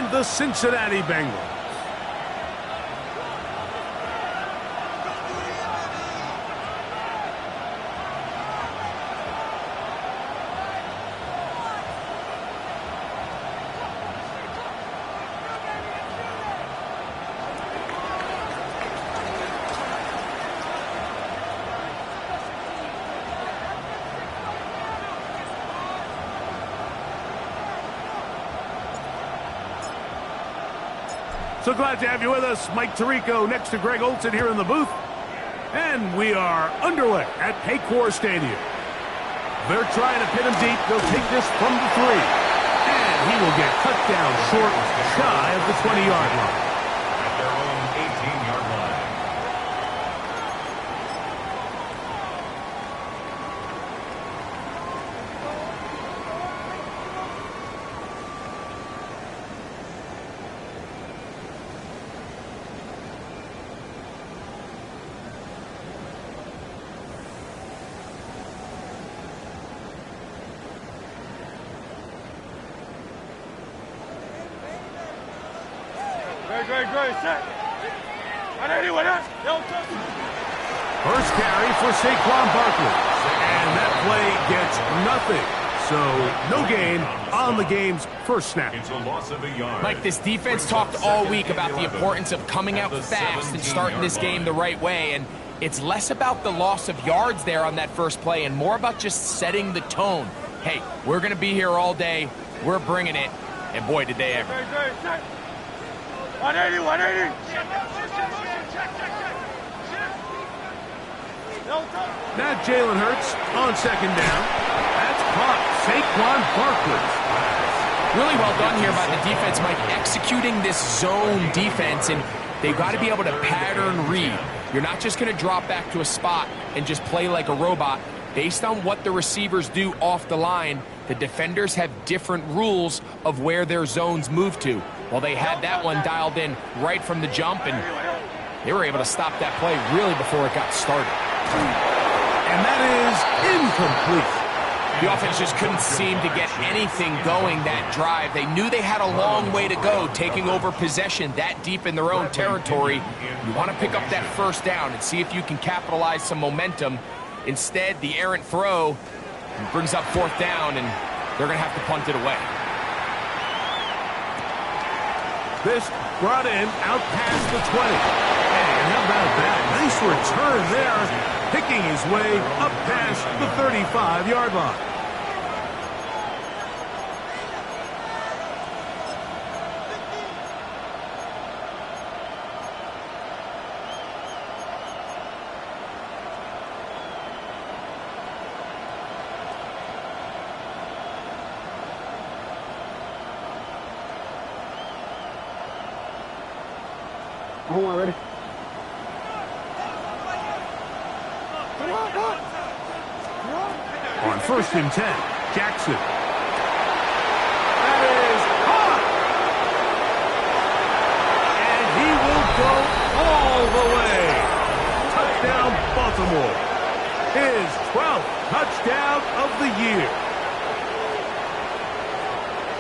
and the Cincinnati Bengals. So glad to have you with us. Mike Tirico next to Greg Olson here in the booth. And we are underway at Paycor Stadium. They're trying to pin him deep. They'll take this from the 3. And he will get cut down short, shy of the 20-yard line. At their own 18-yard line. Great, set. First carry for Saquon Barkley. And that play gets nothing. So no gain on the game's first snap. It's a loss of a yard. Mike, this defense talked all week about the importance of coming out fast and starting this game the right way. And it's less about the loss of yards there on that first play and more about just setting the tone. Hey, we're going to be here all day. We're bringing it. And boy, did they ever. 180. Now Jalen Hurts on second down. That's caught. Saquon Barkley. Really well done here by the defense, Mike, executing this zone defense, and they've got to be able to pattern read. You're not just going to drop back to a spot and just play like a robot. Based on what the receivers do off the line, the defenders have different rules of where their zones move to. Well, they had that one dialed in right from the jump, and they were able to stop that play really before it got started. And that is incomplete. The offense just couldn't seem to get anything going that drive. They knew they had a long way to go taking over possession that deep in their own territory. You want to pick up that first down and see if you can capitalize some momentum. Instead, the errant throw brings up fourth down, and they're going to have to punt it away. This brought in out past the 20. And how about that? Nice return there, picking his way up past the 35-yard line. Hold on, ready? On 1st and 10, Jackson. That is caught. And he will go all the way. Touchdown, Baltimore. His 12th touchdown of the year.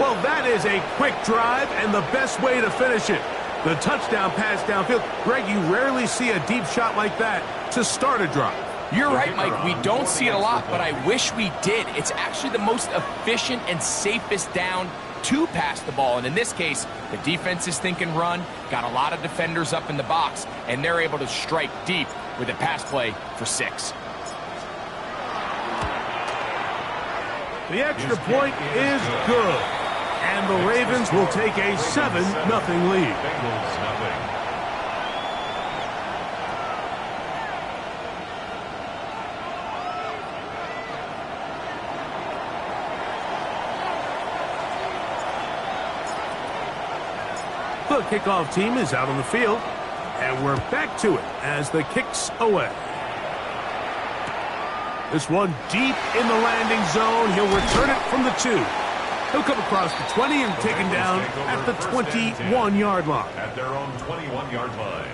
Well, that is a quick drive and the best way to finish it. The touchdown pass downfield. Greg, you rarely see a deep shot like that to start a drive. You're right, Mike. We don't see it a lot, but I wish we did. It's actually the most efficient and safest down to pass the ball. And in this case, the defense is thinking run, got a lot of defenders up in the box, and they're able to strike deep with a pass play for 6. The extra point is good. And the Ravens will take a 7-0 lead. Bengals nothing. The kickoff team is out on the field, and we're back to it as the kick's away. This one deep in the landing zone. He'll return it from the 2. He'll come across the 20 and taken down at the 21-yard line. At their own 21-yard line.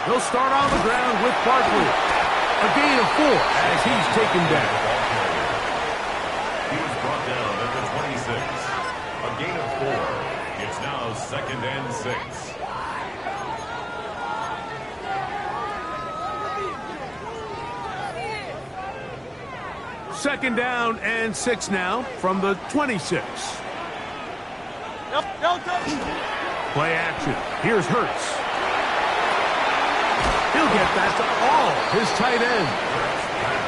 He'll start on the ground with Barkley. A gain of 4 as he's taken down. He was brought down at the 26. A gain of 4. It's now 2nd and 6. Second down and 6 now from the 26. Play action. Here's Hurts. He'll get that to all his tight end.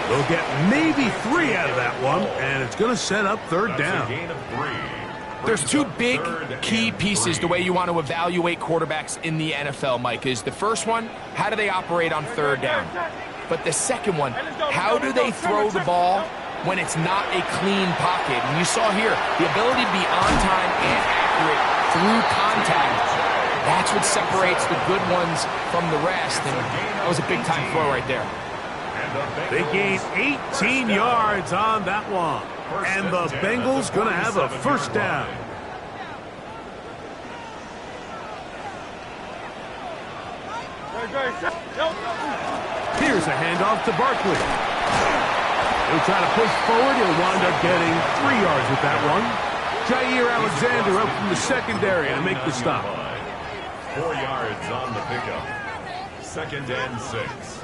They'll get maybe 3 out of that one, and it's going to set up third down. There's 2 big key pieces the way you want to evaluate quarterbacks in the NFL, Mike. Is the first one, how do they operate on third down? But the second one, how do they throw the ball when it's not a clean pocket? And you saw here, the ability to be on time and accurate through contact. That's what separates the good ones from the rest. And that was a big-time throw right there. They gained 18 yards on that one. And the Bengals going to have a first down. Here's a handoff to Barkley. He'll try to push forward. He'll wind up getting 3 yards with that one. Jair Alexander up from the secondary to make the stop. 4 yards on the pickup. 2nd and 6.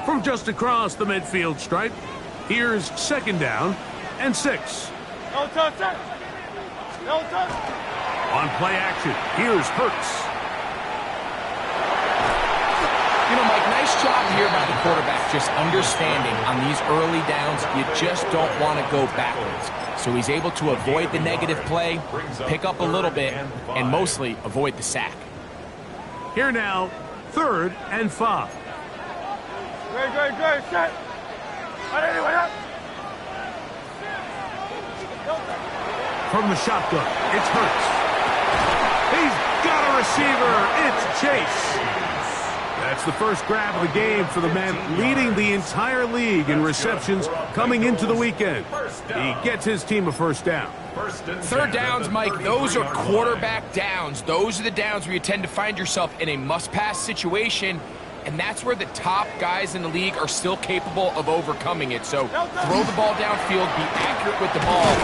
From just across the midfield stripe, here's 2nd down and 6. On play action, here's Hurts. You know, Mike, nice job here by the quarterback, just understanding on these early downs, you just don't want to go backwards. So he's able to avoid the negative play, pick up a little bit, and mostly avoid the sack. Here now, 3rd and 5. From the shotgun, it's Hurts. He's got a receiver. It's Chase. That's the first grab of the game for the man leading the entire league in receptions coming into the weekend. He gets his team a first down. Third downs, Mike, those are quarterback downs. Those are the downs where you tend to find yourself in a must-pass situation, and that's where the top guys in the league are still capable of overcoming it. So throw the ball downfield, be accurate with the ball.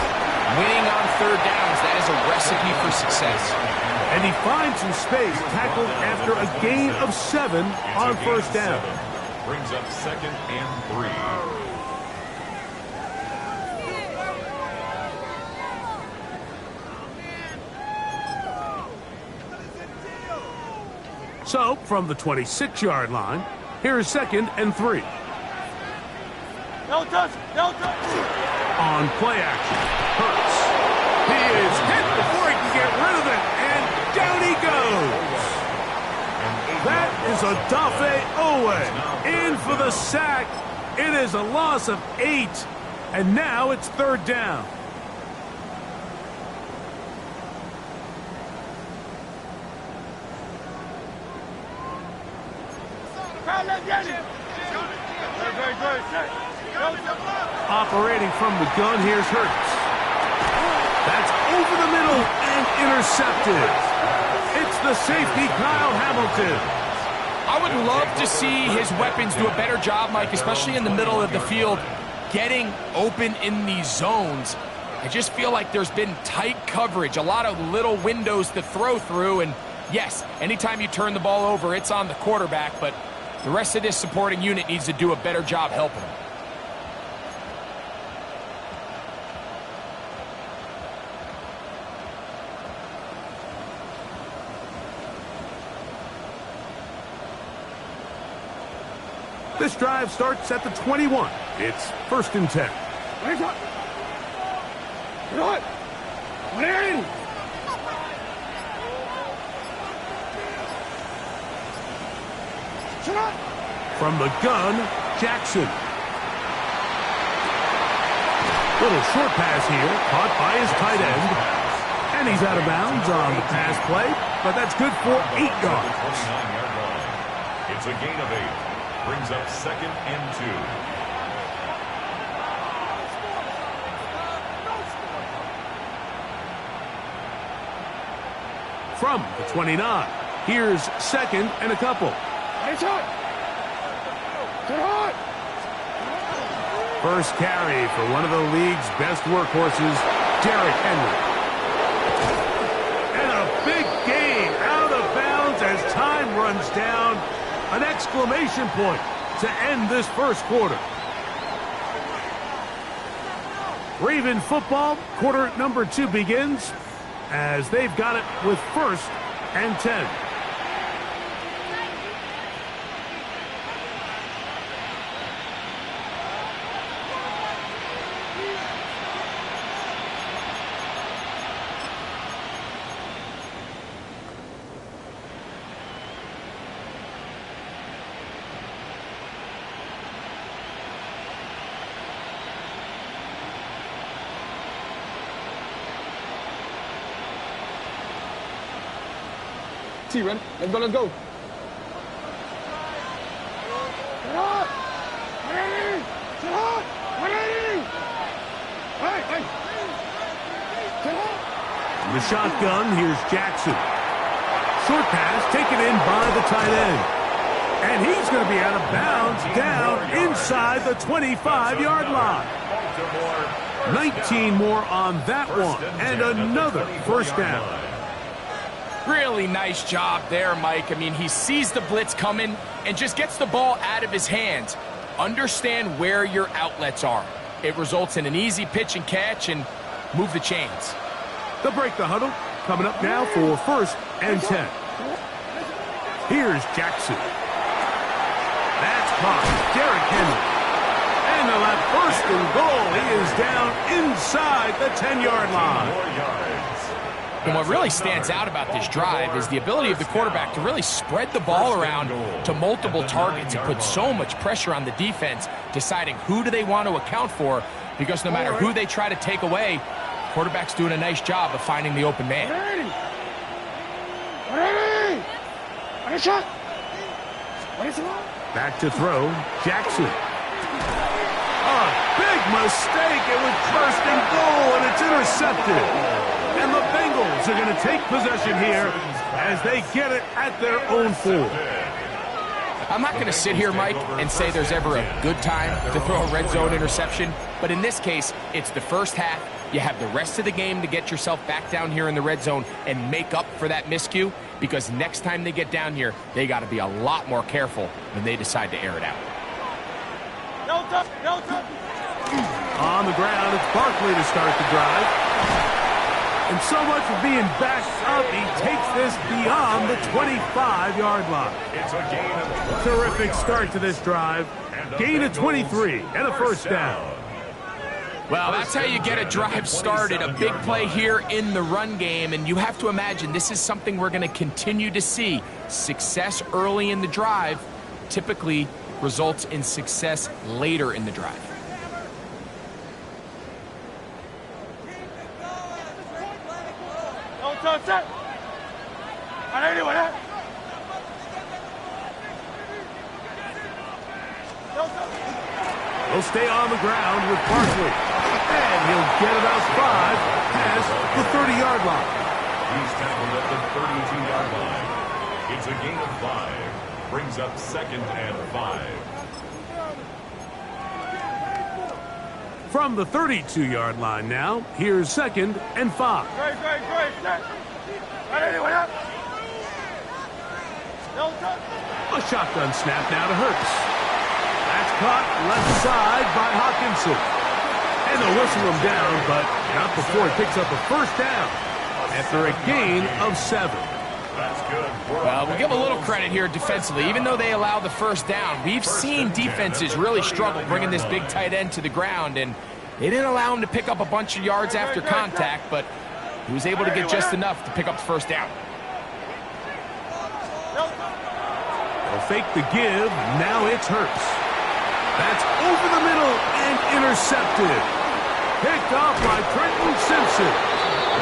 Winning on third downs, that is a recipe for success. And he finds some space, tackled after a gain of 7 on first down. Brings up 2nd and 3. So, from the 26-yard line, here's 2nd and 3. On play action, Hurts. He is hit before he can get rid of it, and down he goes. That is Odafe Owe in for the sack. It is a loss of 8, and now it's third down. Operating from the gun, here's Hurts. That's over the middle and intercepted. It's the safety, Kyle Hamilton. I would love to see his weapons do a better job, Mike, especially in the middle of the field, getting open in these zones. I just feel like there's been tight coverage, a lot of little windows to throw through, and yes, anytime you turn the ball over, it's on the quarterback, but the rest of this supporting unit needs to do a better job helping him. This drive starts at the 21. It's 1st and 10. From the gun, Jackson. Little short pass here, caught by his tight end. And he's out of bounds on the pass play, but that's good for 8 yards. 29-yard line. It's a gain of 8. Brings up 2nd and 2. from the 29. Here's second and a couple. First carry for one of the league's best workhorses, Derrick Henry. And a big gain out of bounds as time runs down. An exclamation point to end this first quarter. Raven football, quarter number 2 begins as they've got it with first and 10. Run. Let's go, let's go. The shotgun, here's Jackson. Short pass taken in by the tight end. And he's going to be out of bounds down inside the 25-yard line. 19 more on that one. And another first down. Really nice job there, Mike. I mean, he sees the blitz coming and just gets the ball out of his hands. Understand where your outlets are. It results in an easy pitch and catch and move the chains. They'll break the huddle. Coming up now for first and 10. Here's Jackson. That's caught. Derrick Henry. And they'll have first and goal. He is down inside the 10-yard line. And what really stands out about this drive is the ability of the quarterback to really spread the ball around to multiple targets and put so much pressure on the defense, deciding who do they want to account for, because no matter who they try to take away, quarterback's doing a nice job of finding the open man. Back to throw, Jackson. A big mistake. It was first and goal, and it's intercepted. And the Bengals are going to take possession here as they get it at their own 4. I'm not going to sit here, Mike, and say there's ever a good time to throw a red zone interception, but in this case, it's the first half. You have the rest of the game to get yourself back down here in the red zone and make up for that miscue, because next time they get down here, they got to be a lot more careful when they decide to air it out. On the ground, it's Barkley to start the drive. And so much for being backed up, he takes this beyond the 25-yard line. It's a gain of 23 Terrific start to this drive. Gain of 23 and a first down. Well, that's how you get a drive started. A big play here in the run game, and you have to imagine this is something we're going to continue to see. Success early in the drive typically results in success later in the drive. He'll stay on the ground with Barkley. And he'll get about 5 past the 30-yard line. He's tackled at the 32-yard line. It's a gain of 5. Brings up second and 5. From the 32-yard line now, here's second and 5. A shotgun snap now to Hurts. That's caught left side by Hawkinson. And they'll whistle him down, but not before he picks up a first down after a gain of 7. That's good. Well, we'll give a little credit here defensively. Even though they allow the first down, we've seen defenses really struggle bringing this big tight end to the ground, and they didn't allow him to pick up a bunch of yards after contact, but he was able to get just enough to pick up the first down. They'll fake the give. Now it's Hurts. That's over the middle and intercepted. Picked off by Trenton Simpson.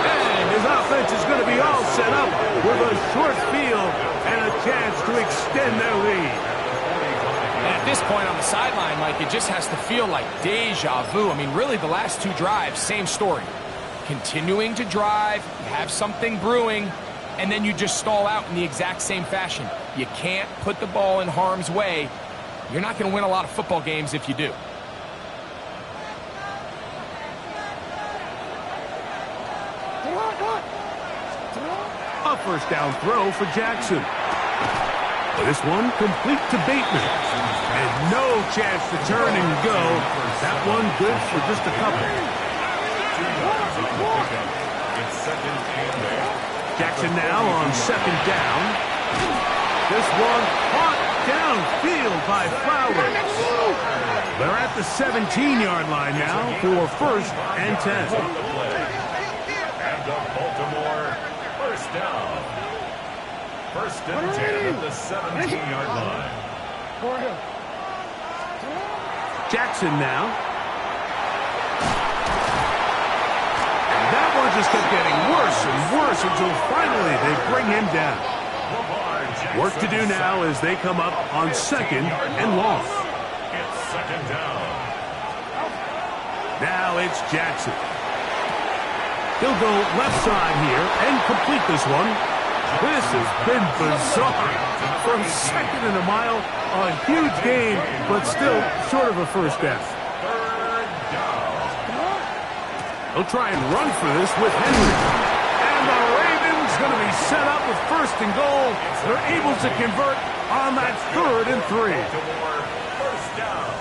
And his offense is going to be all set up with a short field and a chance to extend their lead. And at this point on the sideline, Mike, it just has to feel like deja vu. I mean, really, the last 2 drives, same story. Continuing to drive, have something brewing, and then you just stall out in the exact same fashion. You can't put the ball in harm's way. You're not going to win a lot of football games if you do. A first down throw for Jackson. This one complete to Bateman. And no chance to turn and go. That one good for just a couple. Jackson now on second down. This one caught downfield by Flowers. They're at the 17-yard line now for first and 10. And the Baltimore first down. First and 10 at the 17-yard line. Jackson now. And that one just kept getting worse and worse until finally they bring him down. Work to do now as they come up on second and long. It's second down. Now it's Jackson. He'll go left side here and complete this one. This has been bizarre. From second and a mile, a huge gain, but still short of a first down. He'll try and run for this with Henry. And the Ravens going to be set up with first and goal. They're able to convert on that 3rd and 3. First down.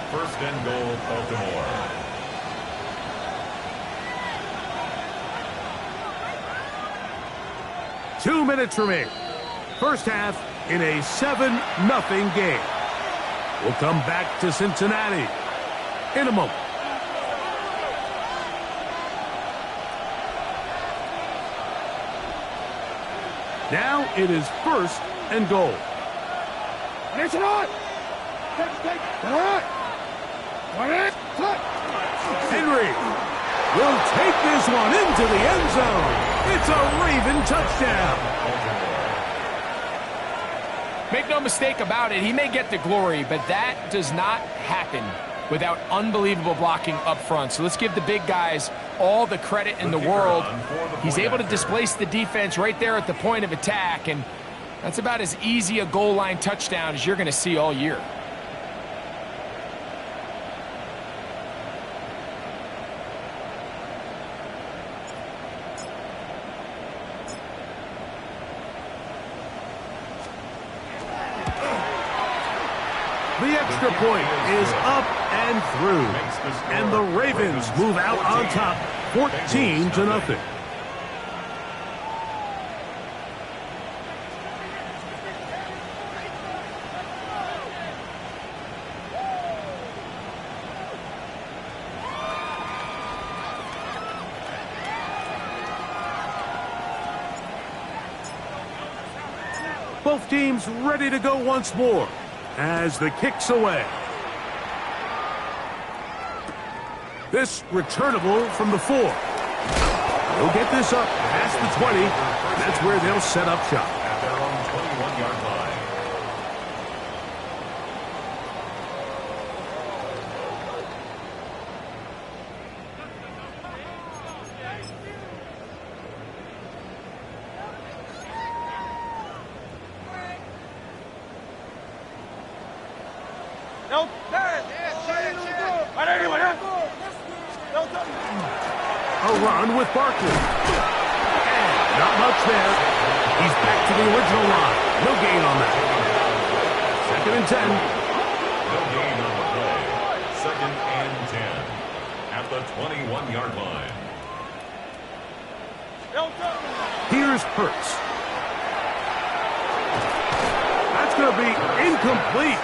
First and goal, Baltimore. Two minutes remaining. First half in a 7-0 game. We'll come back to Cincinnati in a moment. Now it is first and goal. Henry will take this one into the end zone. It's a Raven touchdown. Make no mistake about it, he may get the glory, but that does not happen without unbelievable blocking up front. So let's give the big guys all the credit in the world. He's able to displace the defense right there at the point of attack, and that's about as easy a goal line touchdown as you're going to see all year. The extra point is up and through. And the Ravens move out on top 14-0. Both teams ready to go once more as the kick's away. This returnable from the 4. They'll get this up past the 20. That's where they'll set up shop. At their own 21-yard line. A run with Barkley. And not much there. He's back to the original line. No gain on that. 2nd and 10. No gain on the play. 2nd and 10. At the 21-yard line. Here's Hurts. That's going to be incomplete.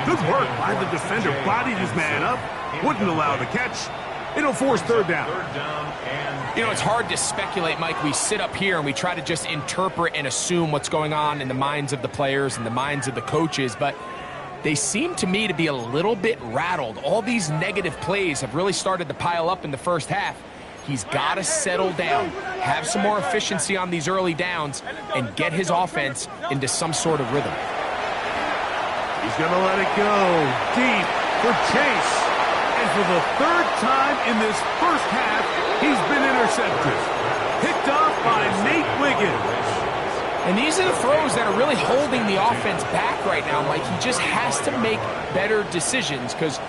Good work by the defender. Bodied his man up. Wouldn't allow the catch. It'll force 3rd down. You know, it's hard to speculate, Mike. We sit up here and we try to just interpret and assume what's going on in the minds of the players and the minds of the coaches, but they seem to me to be a little bit rattled. All these negative plays have really started to pile up in the first half. He's got to settle down, have some more efficiency on these early downs, and get his offense into some sort of rhythm. He's going to let it go deep for Chase. And for the 3rd time in this first half, he's been intercepted. Picked off by Nate Wiggins. And these are the throws that are really holding the offense back right now, Mike. He just has to make better decisions because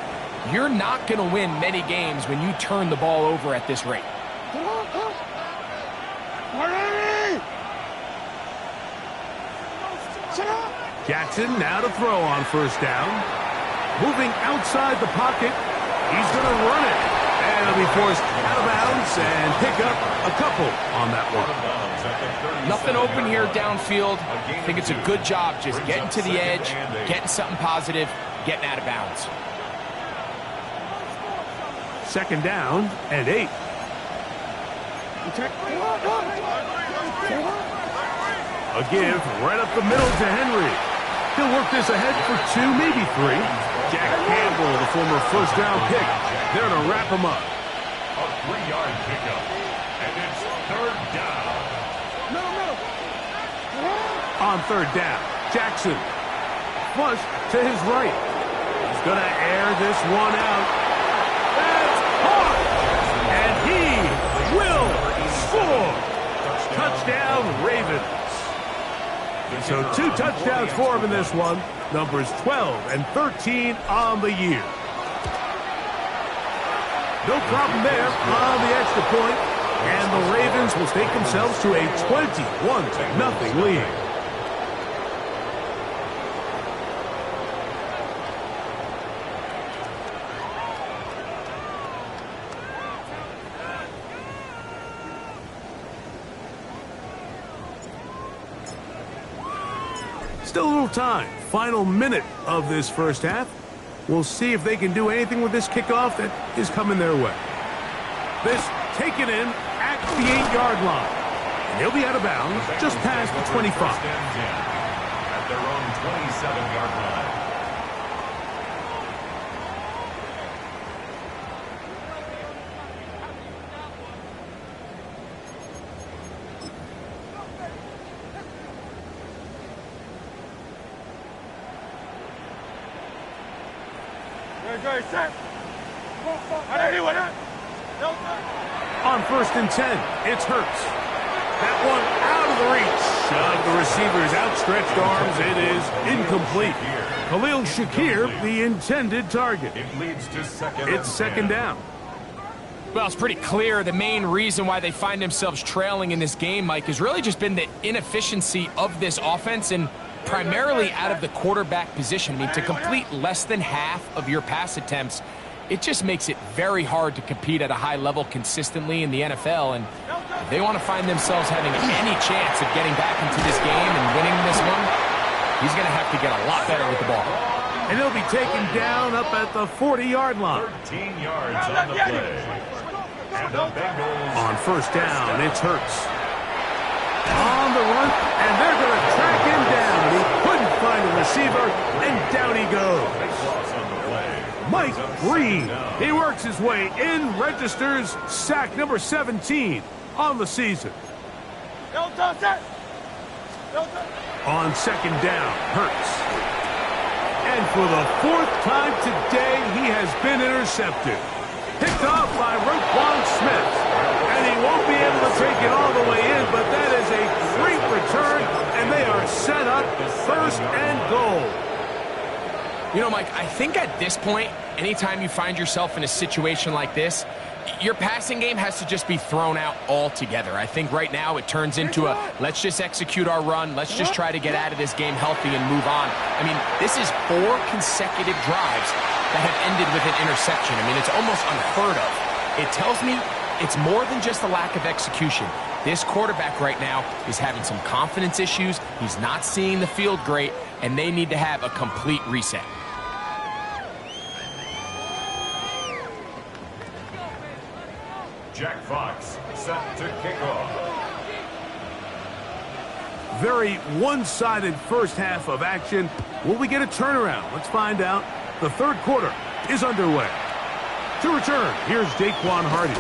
you're not going to win many games when you turn the ball over at this rate. Jackson now to throw on first down. Moving outside the pocket. He's going to run it. And he'll be forced out of bounds and pick up a couple on that one. Nothing open here downfield. I think it's a good job just getting to the edge, getting something positive, getting out of bounds. Second down and 8. A give right up the middle to Henry. He'll work this ahead for 2, maybe 3. Jack Campbell, the former first-round pick, there to wrap him up. A 3-yard pickup, and it's third down. On third down, Jackson. Flush to his right. He's going to air this one out. That's caught! And he will score! Touchdown, Ravens. So 2 touchdowns for him in this one. Numbers 12 and 13 on the year. No problem there on the extra point. And the Ravens will take themselves to a 21-0 lead. Still a little time. Final minute of this first half. We'll see if they can do anything with this kickoff that is coming their way. This taken in at the 8-yard line. And he'll be out of bounds just past the 25. At their own 27-yard line. On first and 10, it's Hurts. That one out of the reach of the receiver's outstretched arms. It is incomplete. Khalil Shakir, the intended target. It leads to second. It's second down. Well, it's pretty clear the main reason why they find themselves trailing in this game, Mike, has really just been the inefficiency of this offense and primarily out of the quarterback position. I mean, to complete less than half of your pass attempts, it just makes it very hard to compete at a high level consistently in the NFL. And if they want to find themselves having any chance of getting back into this game and winning this one, he's going to have to get a lot better with the ball. And he'll be taken down up at the 40-yard line. 13 yards on the play. And the Bengals. On first down, it's Hurts. On the run, and they're going to track him down. He couldn't find a receiver, and down he goes. Mike Green, he works his way in, registers sack number 17 on the season. On second down, Hurts. And for the 4th time today, he has been intercepted. Picked off by Roquan Smith. And he won't be able to take it all the way in, but that is a great return, and they are set up first and goal. You know, Mike, I think at this point, anytime you find yourself in a situation like this, your passing game has to just be thrown out altogether. I think right now it turns into a let's just execute our run, let's just try to get out of this game healthy and move on. I mean, this is 4 consecutive drives that have ended with an interception. I mean, it's almost unheard of. It tells me it's more than just a lack of execution. This quarterback right now is having some confidence issues. He's not seeing the field great, and they need to have a complete reset. Jack Fox set to kick off. Very one-sided first half of action. Will we get a turnaround? Let's find out. The third quarter is underway. To return, here's Daquan Hardy.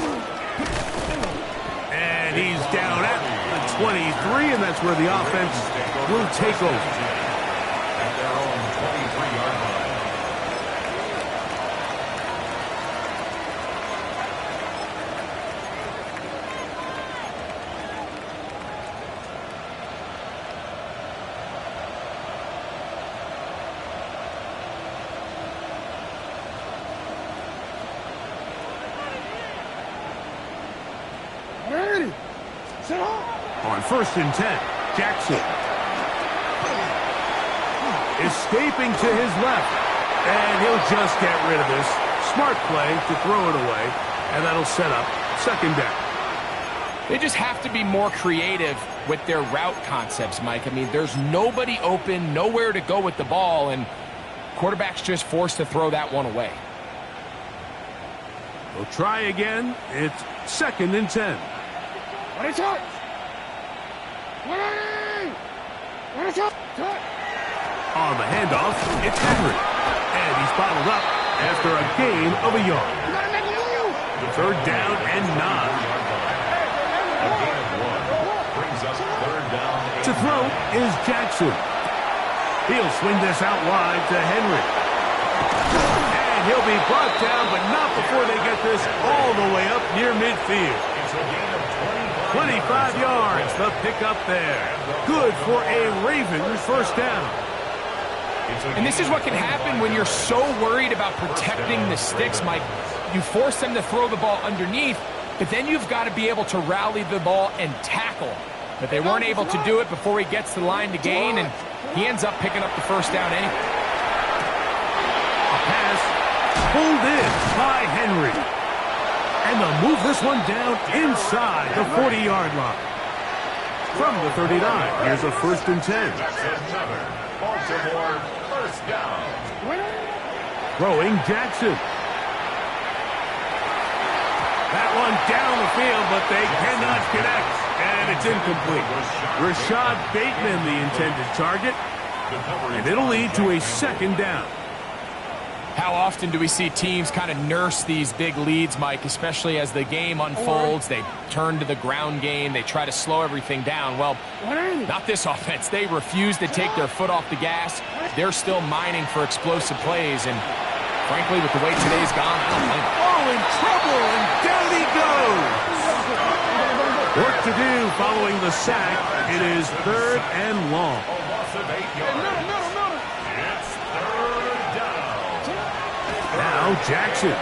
And he's down at the 23, and that's where the offense will take over. At their own 23-yard line. On 1st and 10, Jackson. Escaping to his left. And he'll just get rid of this. Smart play to throw it away. And that'll set up 2nd down. They just have to be more creative with their route concepts, Mike. I mean, there's nobody open, nowhere to go with the ball, and quarterback's just forced to throw that one away. We'll try again. It's 2nd and 10. On the handoff, it's Henry. And he's bottled up after a gain of a yard. 3rd down and 9. A gain of 1 brings up 3rd down. To throw is Jackson. He'll swing this out wide to Henry. And he'll be brought down, but not before they get this all the way up near midfield. It's a gain of 25 yards, the pickup there. Good for a Ravens 1st down. And this is what can happen when you're so worried about protecting the sticks, Mike. You force them to throw the ball underneath, but then you've got to be able to rally the ball and tackle. But they weren't able to do it before he gets to the line to gain, and he ends up picking up the 1st down anyway. A pass pulled in by Henry. And they'll move this one down inside the 40-yard line. From the 39, here's a 1st and 10. another Baltimore 1st down. Throwing Jackson. That one down the field, but they cannot connect. And it's incomplete. Rashad Bateman, the intended target. And it'll lead to a 2nd down. How often do we see teams kind of nurse these big leads, Mike, especially as the game unfolds? They turn to the ground game. They try to slow everything down. Well, not this offense. They refuse to take their foot off the gas. They're still mining for explosive plays. And frankly, with the way today's gone, I don't blame them. Oh, in trouble, and down he goes. Work to do following the sack. It is 3rd and long. A loss of 8 yards. It's 3rd down. Now Jackson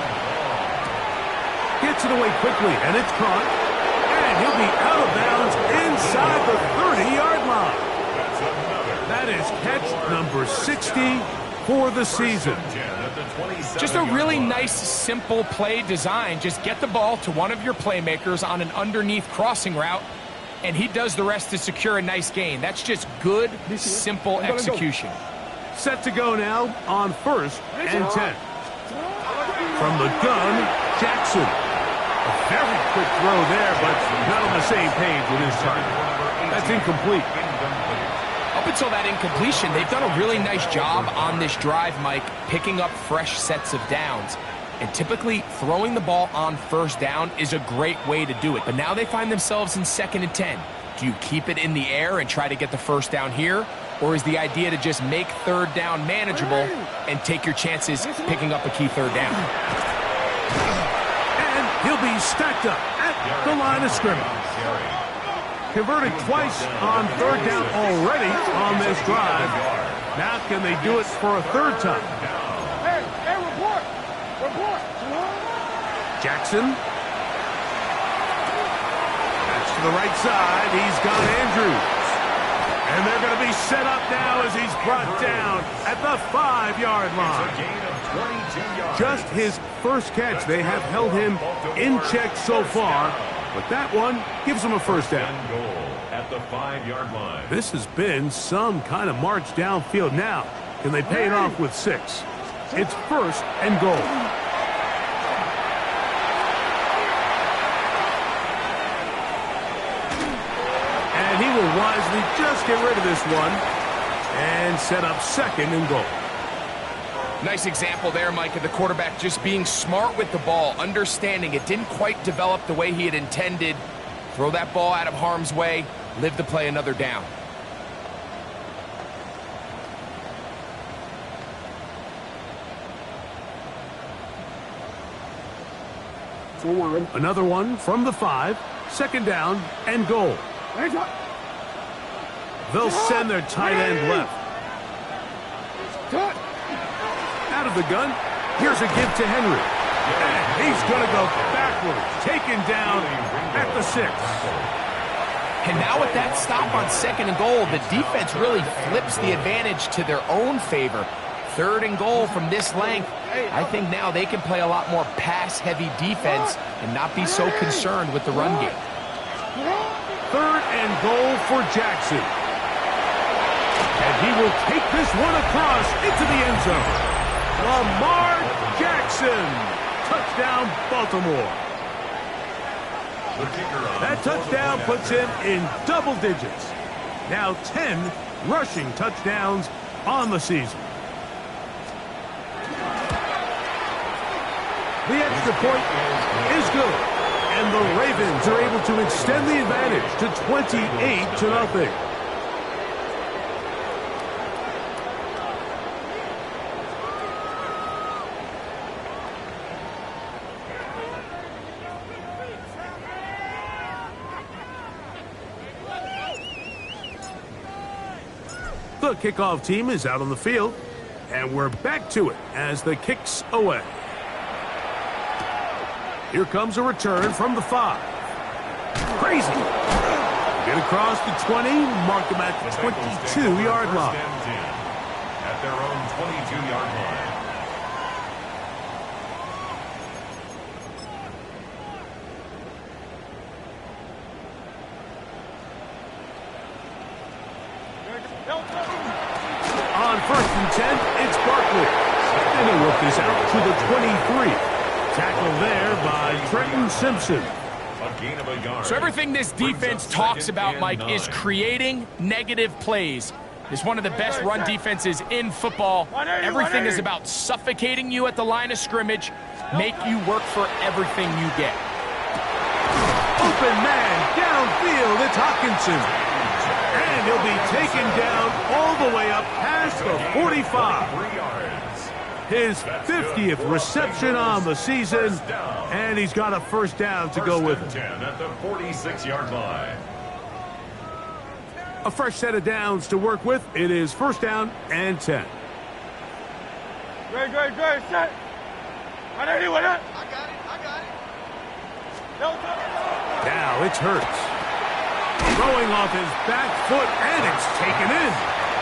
gets it away quickly, and it's caught. And he'll be out of bounds inside the 30-yard line. That's another. That is catch number 60 for the season. 10 at the 27 Just a really nice, simple play design. Just get the ball to one of your playmakers on an underneath crossing route, and he does the rest to secure a nice gain. That's just good, simple execution. Set to go now on 1st and 10. From the gun, Jackson. A very quick throw there, but not on the same page with his target. That's incomplete. Up until that incompletion, they've done a really nice job on this drive, Mike, picking up fresh sets of downs. And typically, throwing the ball on 1st down is a great way to do it. But now they find themselves in 2nd and 10. Do you keep it in the air and try to get the 1st down here? Or is the idea to just make 3rd down manageable and take your chances picking up a key 3rd down? And he'll be stacked up at the line of scrimmage. Converted twice on 3rd down already on this drive. Now can they do it for a 3rd time? Jackson. That's to the right side. He's got Andrews. And they're going to be set up now as he's brought down at the 5-yard line. Just his 1st catch. They have held him in check so far, but that one gives him a 1st down. At the 5-yard line. This has been some kind of march downfield. Now, can they pay it off with 6? It's 1st and goal. And he will wisely just get rid of this one and set up 2nd and goal. Nice example there, Mike, of the quarterback just being smart with the ball, understanding it didn't quite develop the way he had intended. Throw that ball out of harm's way, live to play another down. Another one from the 5, 2nd down and goal. They'll send their tight end left. Out of the gun, here's a give to Henry. And he's going to go backwards, taken down at the 6. And now with that stop on 2nd and goal, the defense really flips the advantage to their own favor. 3rd and goal from this length. I think now they can play a lot more pass-heavy defense and not be so concerned with the run game. 3rd and goal for Jackson. And he will take this one across into the end zone. Lamar Jackson. Touchdown, Baltimore. That touchdown puts him in double digits. Now 10 rushing touchdowns on the season. The extra point is good. And the Ravens are able to extend the advantage to 28-0. The kickoff team is out on the field, and we're back to it as the kick's away. Here comes a return from the 5. Crazy. Get across the 20, mark them at the 22-yard line. At their own 22-yard line. On 1st and 10, it's Barkley. And he'll work this out to the 23. Tackle there by Trenton Simpson. A gain of a yard. So everything this defense talks about, Mike, is creating negative plays. It's one of the best run defenses in football. Everything is about suffocating you at the line of scrimmage, make you work for everything you get. Open man downfield, it's Hawkinson. And he'll be taken down all the way up past the 45. His 50th reception on the season, and he's got a first down to go with it. 10 at the 46-yard line. A fresh set of downs to work with. It is 1st down and 10. Great, set. I got it. Now it's Hurts. Throwing off his back foot, and it's taken in.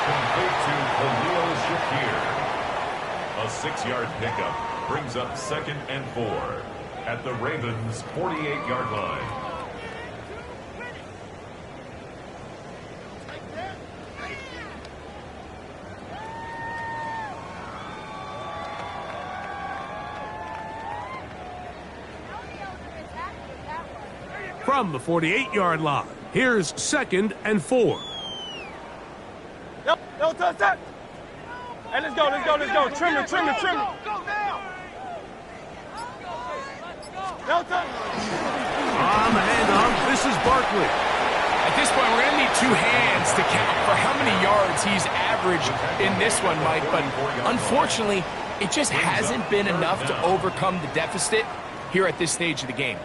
Complete to Khalil Shakir. A 6-yard pickup brings up 2nd and 4 at the Ravens' 48-yard line. From the 48-yard line, here's 2nd and 4. Yep, touch that. Hey, let's go. Trim it. On the handoff, this is Barkley. At this point, we're going to need 2 hands to count for how many yards he's averaged in this one, Mike. But unfortunately, it just hasn't been enough to overcome the deficit here at this stage of the game.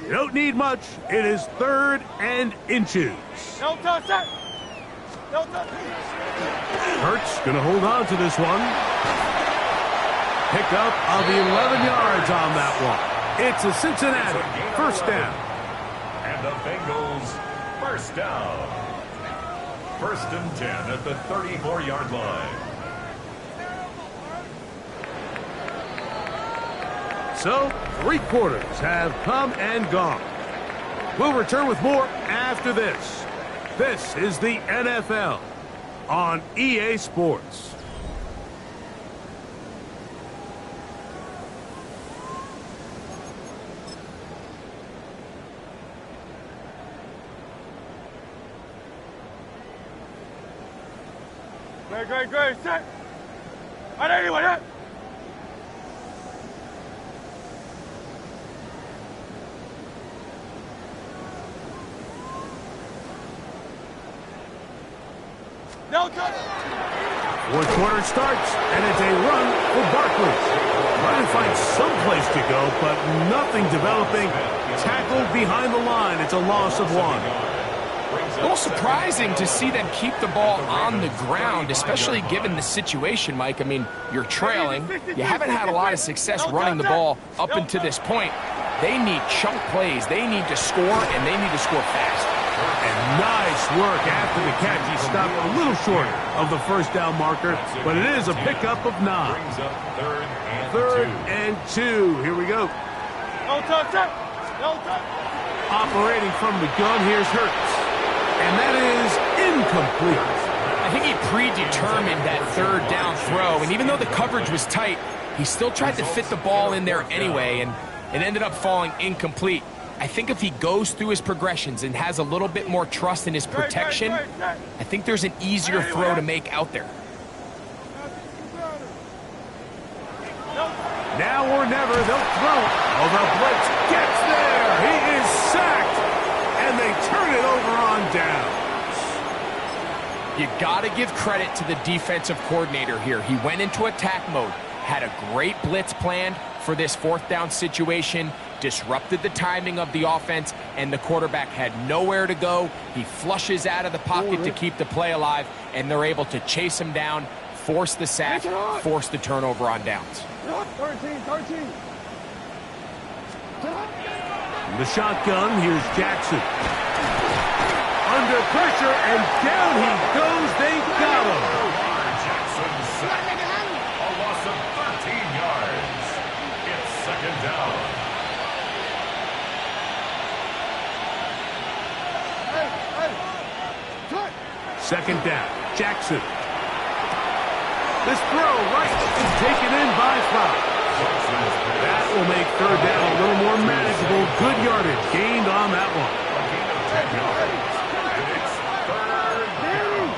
You don't need much. It is 3rd and inches. No touch that. Hurts going to hold on to this one. Pick up of 11 yards on that one. It's a Cincinnati 1st down. And the Bengals 1st down. 1st and 10 at the 34-yard line. So, 3 quarters have come and gone. We'll return with more after this. This is the NFL on EA Sports. Great, set. I got it. No touch. 4th quarter starts, and it's a run for Barkley. Trying to find some place to go, but nothing developing. Tackled behind the line. It's a loss of 1. Brings A little surprising to see them keep the ball on the ground, especially given the situation, Mike. I mean, you're trailing. You haven't had a lot of success running the ball up until this point. They need chunk plays. They need to score, and they need to score fast. And nice work after the catch. He stopped a little short of the first down marker, but it is a pickup of 9. Third and 2. Here we go. No touch. No touch. Operating from the gun, here's Hurts. And that is incomplete. I think he predetermined that third down throw, and even though the coverage was tight, he still tried to fit the ball in there anyway, and it ended up falling incomplete. I think if he goes through his progressions and has a little bit more trust in his protection, I think there's an easier throw to make out there. Now or never, they'll throw it. Oh, the blitz gets there. He is sacked, and they turn it over on downs. You got to give credit to the defensive coordinator here. He went into attack mode, had a great blitz planned for this fourth down situation, disrupted the timing of the offense, and the quarterback had nowhere to go. He flushes out of the pocket to keep the play alive, and they're able to chase him down, force the sack, force the turnover on downs. 13. The shotgun, here's Jackson. Under pressure, and down he goes. They got him. Jackson sacked. A loss of 13 yards. It's second down. Second down, Jackson. This throw right is taken in by Fox. That will make third down a little more manageable. Good yardage gained on that one. A gain of 10 yards. And it's third down.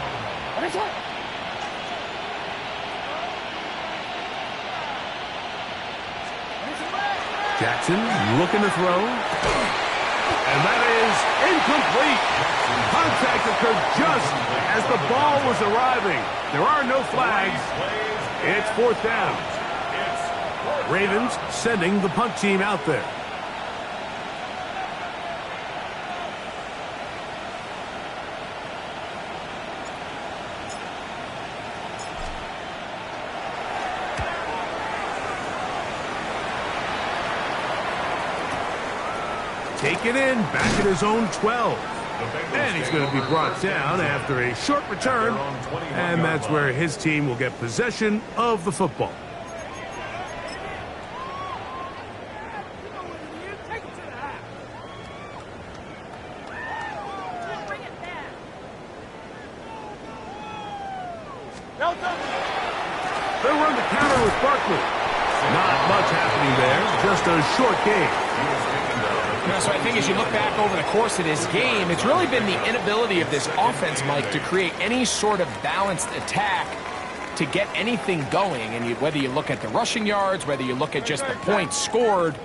Jackson looking to throw. And that is incomplete. Contact occurred just as the ball was arriving. There are no flags. It's fourth down. Ravens sending the punt team out there. Take it in, back at his own 12. And he's going to be brought down after a short return. And that's where his team will get possession of the football. They'll run the counter with Barkley. Not much happening there, just a short game. So I think as you look back over the course of this game, it's really been the inability of this offense, Mike, to create any sort of balanced attack to get anything going. And whether you look at the rushing yards, whether you look at just the points scored,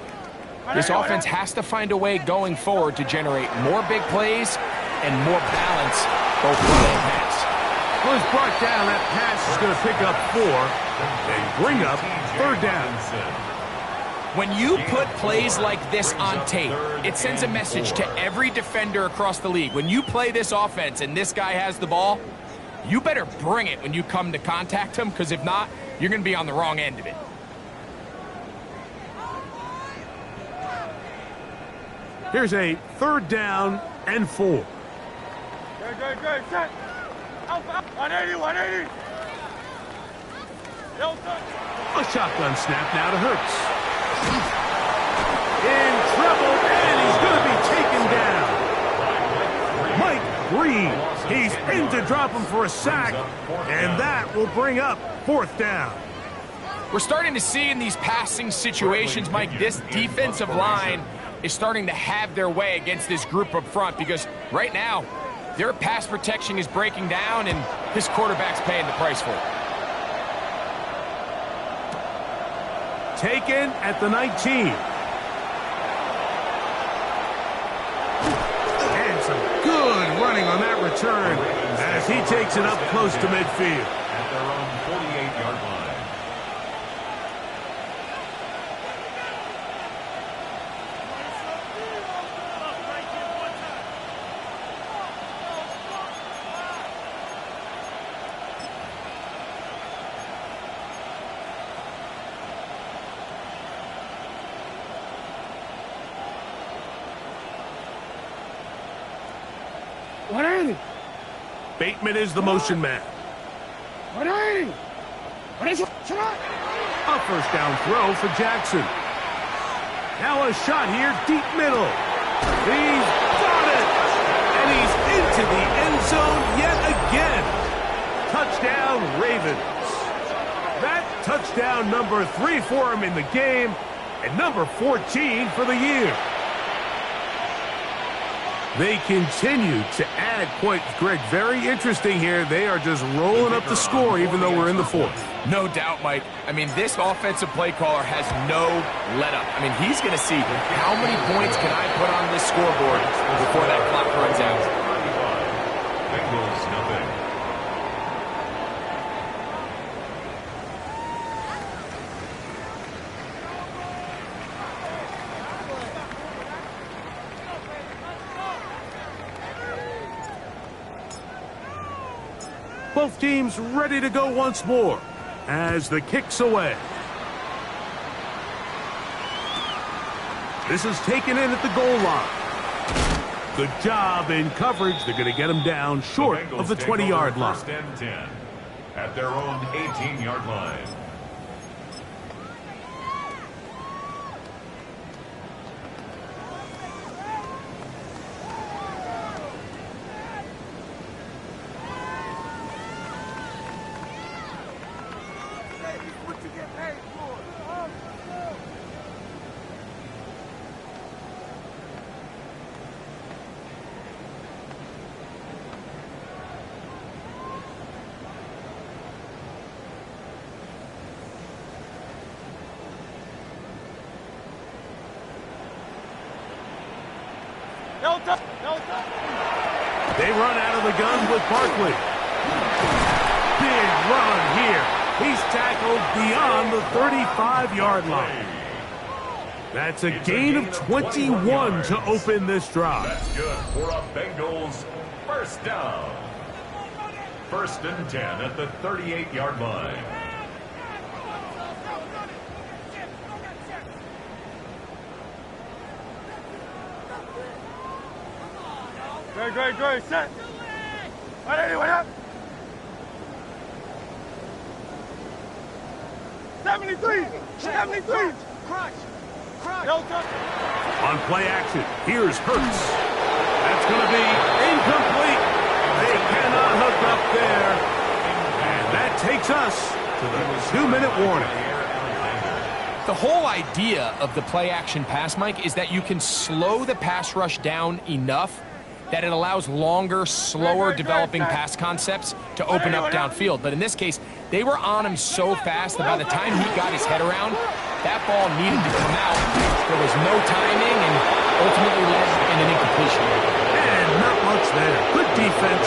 this offense has to find a way going forward to generate more big plays and more balance both run and pass. Well, he's brought down. That pass is going to pick up 4 and bring up third down. When you put plays like this on tape, it sends a message to every defender across the league. When you play this offense and this guy has the ball, you better bring it when you come to contact him, because if not, you're going to be on the wrong end of it. Here's a third down and 4. Great. Set. 180. A shotgun snap now to Hurts. In trouble, and he's going to be taken down. Mike Green, he's in to drop him for a sack, and that will bring up fourth down. We're starting to see in these passing situations, Mike, this defensive line is starting to have their way against this group up front, because right now, their pass protection is breaking down, and this quarterback's paying the price for it. Taken at the 19. And some good running on that return as he takes it up close to midfield. At their own 48-yard line. 180. Bateman is the motion man. 180. A first down throw for Jackson. Now a shot here, deep middle. He's got it! And he's into the end zone yet again. Touchdown, Ravens. That touchdown number 3 for him in the game, and number 14 for the year. They continue to add points, Greg. Very interesting here. They are just rolling up the score even though we're in the fourth. No doubt, Mike. I mean, this offensive play caller has no let-up. I mean, he's going to see how many points can I put on this scoreboard before that clock runs out. Bengals nothing. Both teams ready to go once more as the kick's away. This is taken in at the goal line. Good job in coverage. They're going to get him down short of the 20-yard line. First and 10 at their own 18-yard line. They run out of the gun with Barkley. Big run here. He's tackled beyond the 35-yard line. That's a gain of 21 to open this drive. That's good for a Bengals first down. First and 10 at the 38-yard line. Great, set. 180, what up? 73. Crunch. On play action, here's Hurts. That's going to be incomplete. They cannot hook up there. And that takes us to the 2-minute warning. The whole idea of the play action pass, Mike, is that you can slow the pass rush down enough that it allows longer, slower developing pass concepts to open up downfield. But in this case, they were on him so fast that by the time he got his head around, that ball needed to come out. There was no timing and ultimately led in an incompletion. And not much there. Good defense.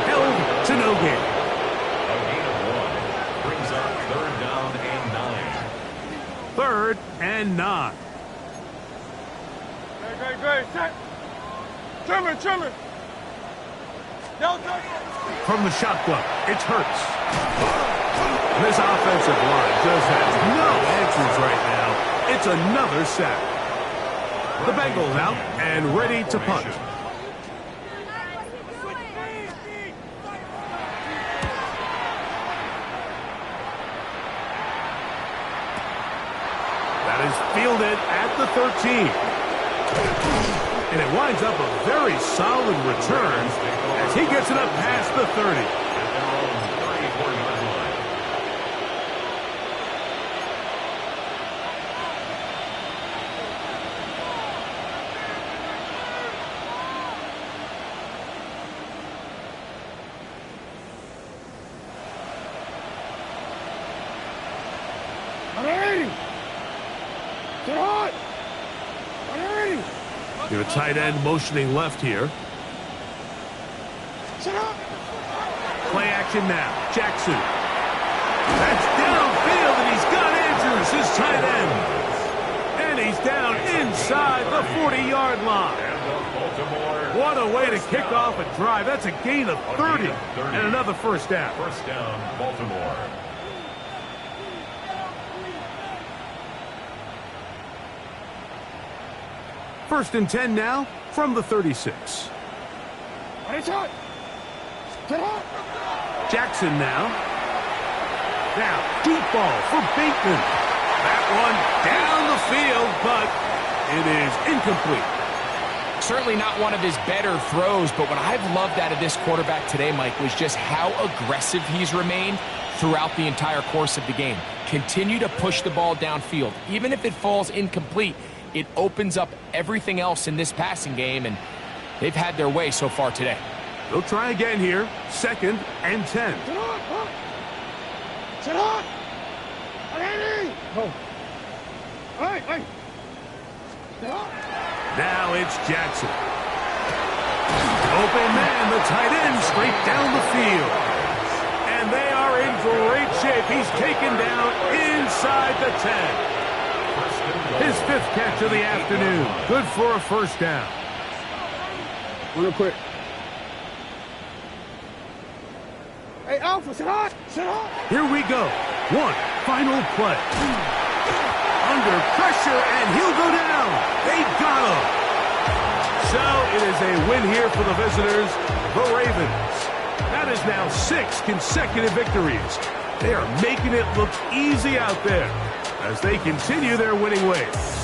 Held to no gain. A gain of 1 brings up third down and 9. 3rd and 9. Great, set. Trimmer. From the shotgun, it's Hurts. This offensive line just has no answers right now. It's another sack. The Bengals out and ready to punt. That is fielded at the 13. And it winds up a very solid return as he gets it up past the 30. Your tight end motioning left here. Play action now. Jackson. That's downfield, and he's got Andrews, his tight end. And he's down inside the 40-yard line. What a way to kick off a drive. That's a gain of 30 and another first down. First down, Baltimore. First and 10 now from the 36. Jackson now. Now, deep ball for Bateman. That one down the field, but it is incomplete. Certainly not one of his better throws, but what I've loved out of this quarterback today, Mike, was just how aggressive he's remained throughout the entire course of the game. Continue to push the ball downfield. Even if it falls incomplete, it opens up everything else in this passing game, and they've had their way so far today. They'll try again here. 2nd and 10. Now it's Jackson. Open man, the tight end, straight down the field. And they are in great shape. He's taken down inside the 10. His 5th catch of the afternoon. Good for a first down. Real quick. Hey, Alpha, sit hot. Here we go. One final play. Under pressure, and he'll go down. They got him. So it is a win here for the visitors, the Ravens. That is now 6 consecutive victories. They are making it look easy out there as they continue their winning ways.